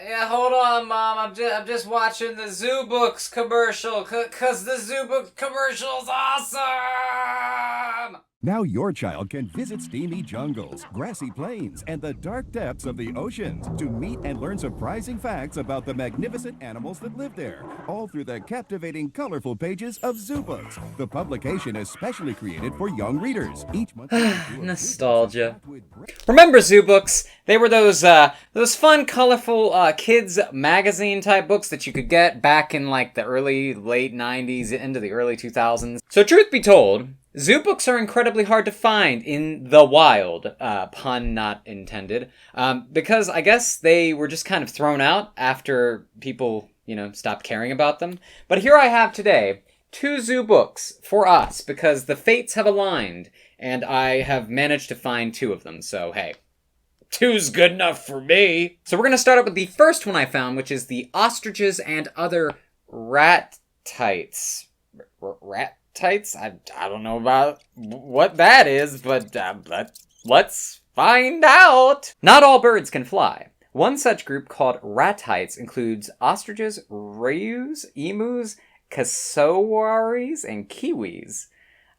Yeah, hold on, Mom. I'm just watching the Zoobooks commercial, cause the Zoobooks commercial's awesome! Now your child can visit steamy jungles, grassy plains, and the dark depths of the oceans to meet and learn surprising facts about the magnificent animals that live there, all through the captivating, colorful pages of Zoobooks, the publication especially created for young readers. Each month, Nostalgia. Remember Zoobooks? They were those fun, colorful kids magazine type books that you could get back in like the late 90s into the early 2000s. So truth be told, Zoobooks are incredibly hard to find in the wild, pun not intended, because I guess they were just kind of thrown out after people, stopped caring about them. But here I have today 2 Zoobooks for us because the fates have aligned and I have managed to find 2 of them, so hey. 2's good enough for me. So we're going to start up with the first one I found, which is the Ostriches and Other Ratites. Ratites? I don't know about what that is, but let's find out. Not all birds can fly. One such group called Ratites includes ostriches, rayus, emus, cassowaries, and kiwis.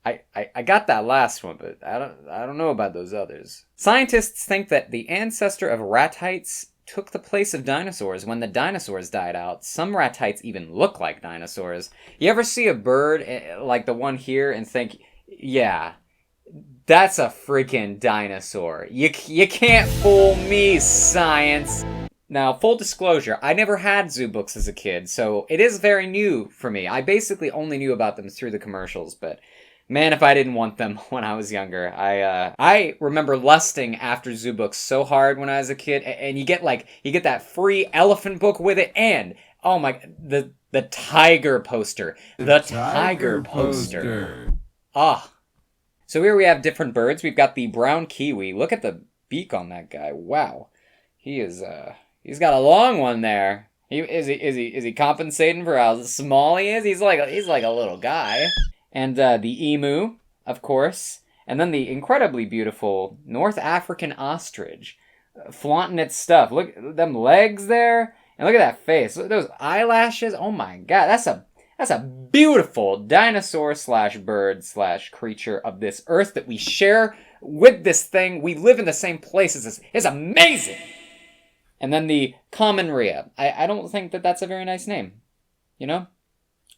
I got that last one, but I don't know about those others. Scientists think that the ancestor of ratites took the place of dinosaurs when the dinosaurs died out. Some ratites even look like dinosaurs. You ever see a bird like the one here and think, yeah, that's a freaking dinosaur. You can't fool me, science. Now, full disclosure, I never had Zoobooks as a kid, so it is very new for me. I basically only knew about them through the commercials, but man, if I didn't want them when I was younger. I remember lusting after Zoobooks so hard when I was a kid, and you get that free elephant book with it, and oh my, the tiger poster. The tiger poster. Ah. So here we have different birds. We've got the brown kiwi. Look at the beak on that guy. Wow. He's got a long one there. Is he compensating for how small he is? He's like a little guy. And the emu, of course. And then the incredibly beautiful North African ostrich. Flaunting its stuff. Look at them legs there. And look at that face. Look at those eyelashes. Oh my god. That's a beautiful dinosaur slash bird slash creature of this earth that we share with this thing. We live in the same place as this. It's amazing. And then the common rhea. I don't think that's a very nice name.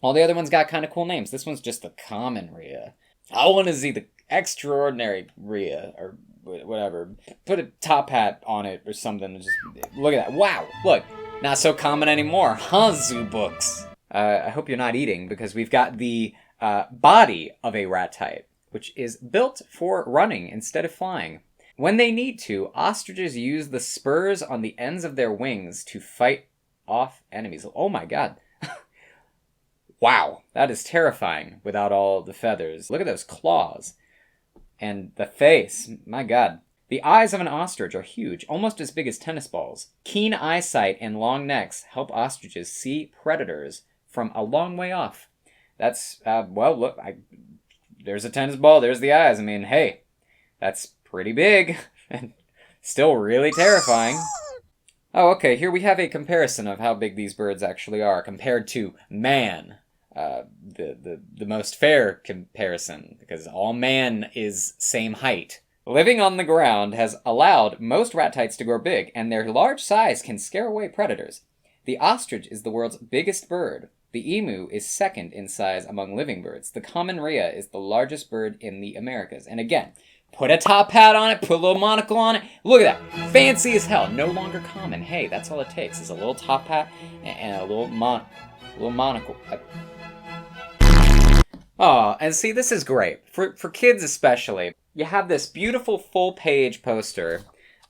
All the other ones got kind of cool names. This one's just the common rhea. I want to see the extraordinary rhea, or whatever. Put a top hat on it or something. Just look at that. Wow, look. Not so common anymore, huh, Zoobooks? I hope you're not eating, because we've got the body of a ratite, which is built for running instead of flying. When they need to, ostriches use the spurs on the ends of their wings to fight off enemies. Oh my god. Wow, that is terrifying without all the feathers. Look at those claws. And the face, my god. The eyes of an ostrich are huge, almost as big as tennis balls. Keen eyesight and long necks help ostriches see predators from a long way off. That's, well, look, there's a tennis ball, there's the eyes. I mean, hey, that's pretty big and still really terrifying. Oh, okay, here we have a comparison of how big these birds actually are compared to man. The most fair comparison, because all man is same height. Living on the ground has allowed most ratites to grow big, and their large size can scare away predators. The ostrich is the world's biggest bird. The emu is second in size among living birds. The common rhea is the largest bird in the Americas. And again, put a top hat on it, put a little monocle on it. Look at that. Fancy as hell. No longer common. Hey, that's all it takes is a little top hat and a little monocle. Oh, and see, this is great. For kids especially. You have this beautiful full-page poster,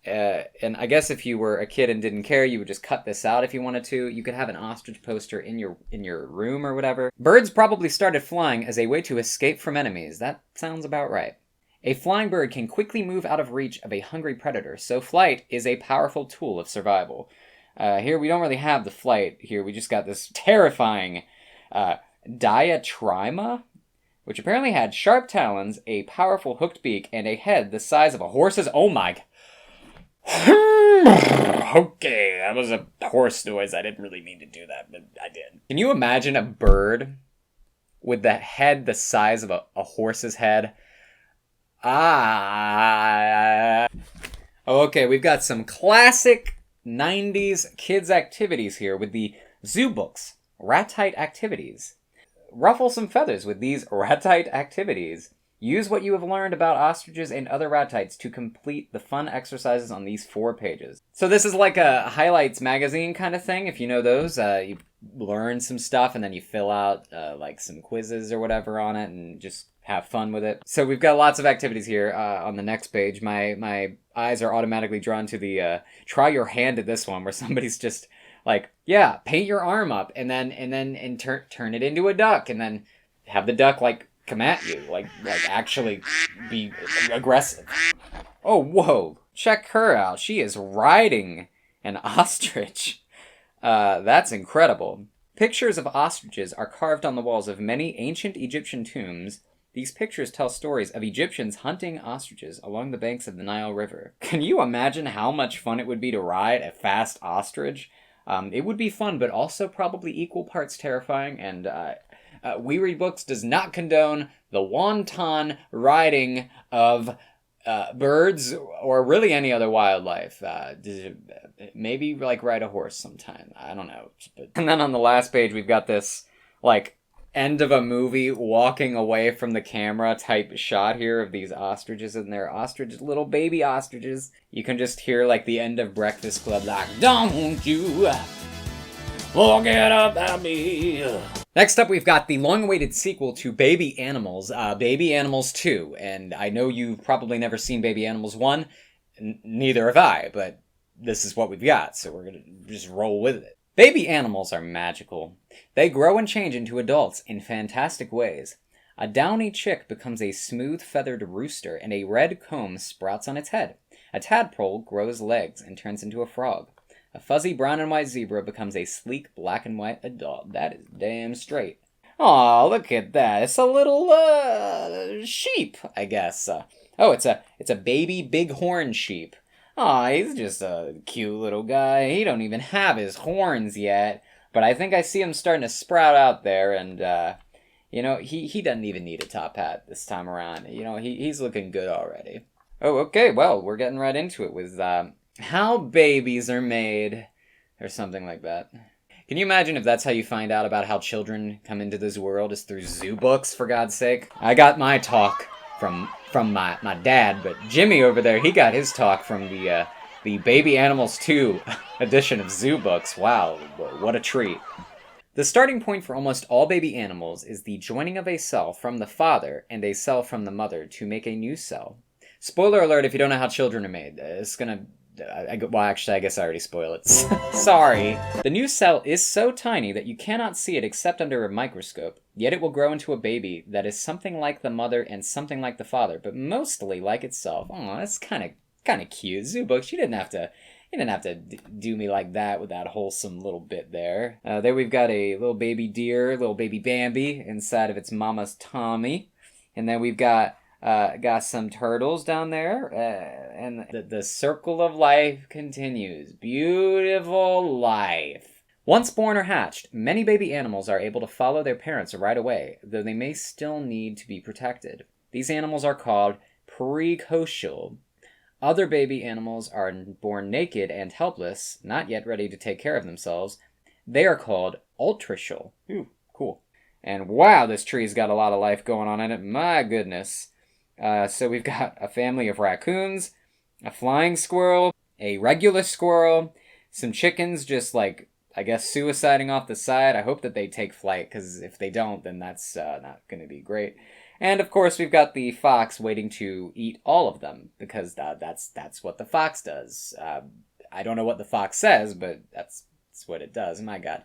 and I guess if you were a kid and didn't care, you would just cut this out if you wanted to. You could have an ostrich poster in your room or whatever. Birds probably started flying as a way to escape from enemies. That sounds about right. A flying bird can quickly move out of reach of a hungry predator, so flight is a powerful tool of survival. Here we don't really have the flight here. We just got this terrifying diatryma, which apparently had sharp talons, a powerful hooked beak, and a head the size of a horse's. Oh my. Okay, that was a horse noise. I didn't really mean to do that, but I did. Can you imagine a bird with the head the size of a horse's head? Okay, we've got some classic 90s kids activities here with the Zoobooks, Ratite activities. Ruffle some feathers with these Ratite activities. Use what you have learned about ostriches and other ratites to complete the fun exercises on these 4 pages. So this is like a highlights magazine kind of thing, if you know those. You learn some stuff and then you fill out like some quizzes or whatever on it and just have fun with it. So we've got lots of activities here on the next page. My eyes are automatically drawn to the try your hand at this one, where somebody's just like, yeah, paint your arm up and then turn it into a duck, and then have the duck like come at you, like actually be aggressive. Oh, whoa, check her out. She is riding an ostrich. That's incredible. Pictures of ostriches are carved on the walls of many ancient Egyptian tombs. These pictures tell stories of Egyptians hunting ostriches along the banks of the Nile River. Can you imagine how much fun it would be to ride a fast ostrich? It would be fun, but also probably equal parts terrifying, and We Read Books does not condone the wanton riding of birds or really any other wildlife. Maybe like ride a horse sometime. I don't know. And then on the last page, we've got this like end of a movie walking away from the camera type shot here of these ostriches, and they're little baby ostriches. You can just hear like the end of Breakfast Club, like, don't you forget about me. Next up, we've got the long-awaited sequel to Baby Animals, Baby Animals 2. And I know you've probably never seen Baby Animals 1. Neither have I, but this is what we've got, so we're gonna just roll with it. Baby animals are magical. They grow and change into adults in fantastic ways. A downy chick becomes a smooth-feathered rooster, and a red comb sprouts on its head. A tadpole grows legs and turns into a frog. A fuzzy brown and white zebra becomes a sleek black and white adult. That is damn straight. Aw, look at that. It's a little, sheep, I guess. It's a baby bighorn sheep. Aw, he's just a cute little guy. He don't even have his horns yet. But I think I see him starting to sprout out there, and, he doesn't even need a top hat this time around. He's looking good already. Oh, okay, well, we're getting right into it with, how babies are made, or something like that. Can you imagine if that's how you find out about how children come into this world, is through Zoobooks, for God's sake? I got my talk from my dad, but Jimmy over there, he got his talk from the Baby Animals 2 edition of Zoobooks. Wow, what a treat. The starting point for almost all baby animals is the joining of a cell from the father and a cell from the mother to make a new cell. Spoiler alert if you don't know how children are made. It's gonna... I guess I already spoiled it. Sorry. The new cell is so tiny that you cannot see it except under a microscope, yet it will grow into a baby that is something like the mother and something like the father, but mostly like itself. Aw, that's kind of cute. Zoobooks, you didn't have to do me like that with that wholesome little bit there. There we've got a little baby deer, little baby Bambi inside of its mama's tummy. And then we've got some turtles down there, and the circle of life continues. Beautiful life. Once born or hatched, many baby animals are able to follow their parents right away, though they may still need to be protected. These animals are called precocial. Other baby animals are born naked and helpless, not yet ready to take care of themselves. They are called ultricial. Ooh, cool. And wow, this tree's got a lot of life going on in it. My goodness. So we've got a family of raccoons, a flying squirrel, a regular squirrel, some chickens just like, I guess, suiciding off the side. I hope that they take flight, because if they don't, then that's not going to be great. And of course we've got the fox waiting to eat all of them, because that's what the fox does. I don't know what the fox says, but that's what it does. My God.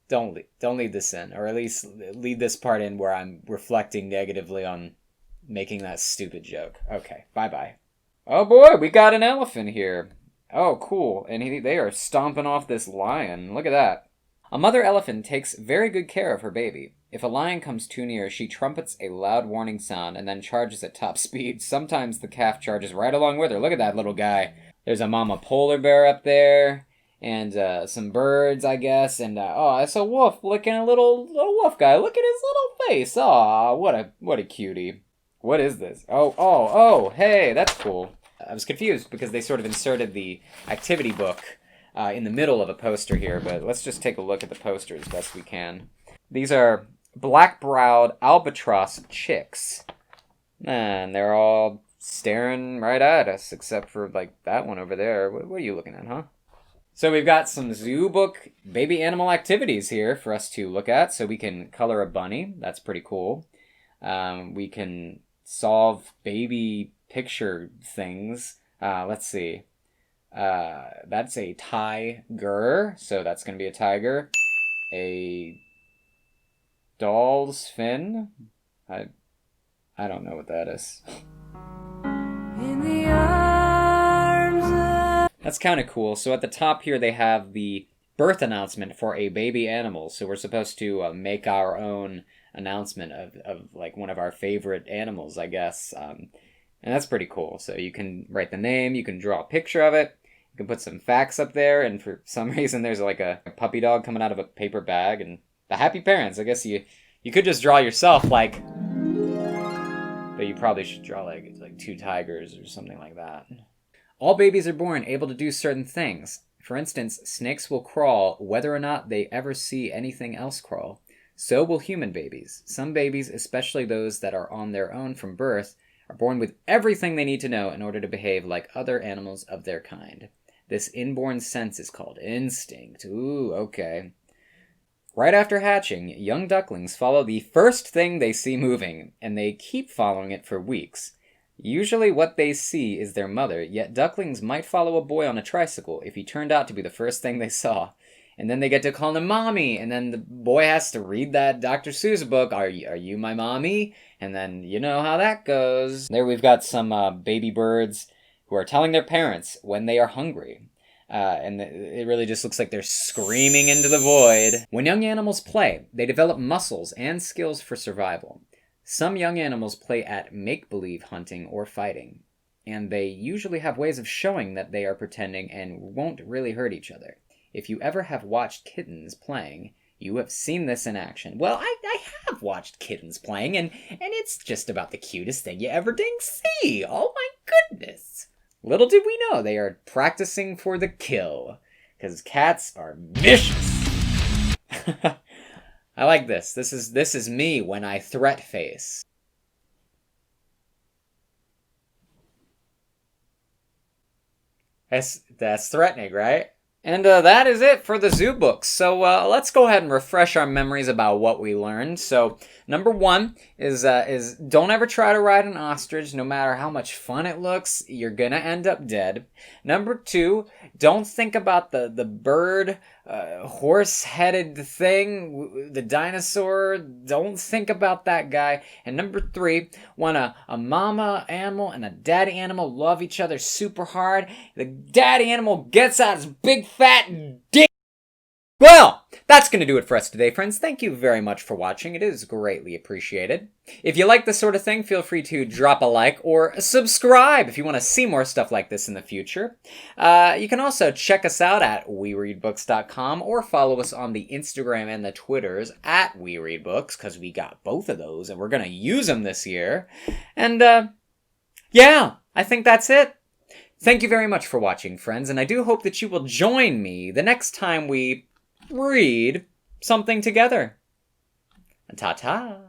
Don't lead this in, or at least lead this part in where I'm reflecting negatively on making that stupid joke. Okay, bye-bye. Oh boy, we got an elephant here. Oh, cool. And they are stomping off this lion. Look at that. A mother elephant takes very good care of her baby. If a lion comes too near, she trumpets a loud warning sound and then charges at top speed. Sometimes the calf charges right along with her. Look at that little guy. There's a mama polar bear up there. and some birds, I guess, and oh, it's a wolf licking a little wolf guy. Look at his little face. Oh, what a cutie. What is this? Oh, hey, that's cool. I was confused because they sort of inserted the activity book in the middle of a poster here, but let's just take a look at the poster as best we can. These are black-browed albatross chicks, and they're all staring right at us, except for, like, that one over there. What are you looking at, huh? So we've got some Zoobook baby animal activities here for us to look at. So we can color a bunny. That's pretty cool. We can solve baby picture things. Let's see. That's a tiger. So that's going to be a tiger. A doll's fin. I don't know what that is. In the arms of... That's kind of cool. So at the top here they have the birth announcement for a baby animal. So we're supposed to make our own announcement of like one of our favorite animals, I guess. And that's pretty cool. So you can write the name, you can draw a picture of it, you can put some facts up there, and for some reason there's like a puppy dog coming out of a paper bag, and the happy parents. I guess you could just draw yourself, like, but you probably should draw like two tigers or something like that. All babies are born able to do certain things. For instance, snakes will crawl whether or not they ever see anything else crawl. So will human babies. Some babies, especially those that are on their own from birth, are born with everything they need to know in order to behave like other animals of their kind. This inborn sense is called instinct. Ooh, okay. Right after hatching, young ducklings follow the first thing they see moving, and they keep following it for weeks. Usually what they see is their mother, yet ducklings might follow a boy on a tricycle if he turned out to be the first thing they saw. And then they get to call him mommy, and then the boy has to read that Dr. Seuss book, Are you my mommy? And then you know how that goes. There we've got some baby birds who are telling their parents when they are hungry. And it really just looks like they're screaming into the void. When young animals play, they develop muscles and skills for survival. Some young animals play at make-believe hunting or fighting, and they usually have ways of showing that they are pretending and won't really hurt each other. If you ever have watched kittens playing, you have seen this in action. Well, I have watched kittens playing, and it's just about the cutest thing you ever ding see. Oh my goodness. Little did we know they are practicing for the kill, because cats are vicious. I like this. This is me when I threat face. That's threatening, right? And that is it for the Zoobooks. So let's go ahead and refresh our memories about what we learned. So number one is don't ever try to ride an ostrich. No matter how much fun it looks, you're gonna end up dead. Number two, don't think about the bird, horse-headed thing, the dinosaur. Don't think about that guy. And number three, when a mama animal and a daddy animal love each other super hard, the daddy animal gets out his big fat dick. Well, that's going to do it for us today, friends. Thank you very much for watching. It is greatly appreciated. If you like this sort of thing, feel free to drop a like or subscribe if you want to see more stuff like this in the future. You can also check us out at wereedbooks.com or follow us on the Instagram and the Twitters at wereedbooks, because we got both of those and we're going to use them this year. And yeah, I think that's it. Thank you very much for watching, friends, and I do hope that you will join me the next time we read something together. Ta-ta!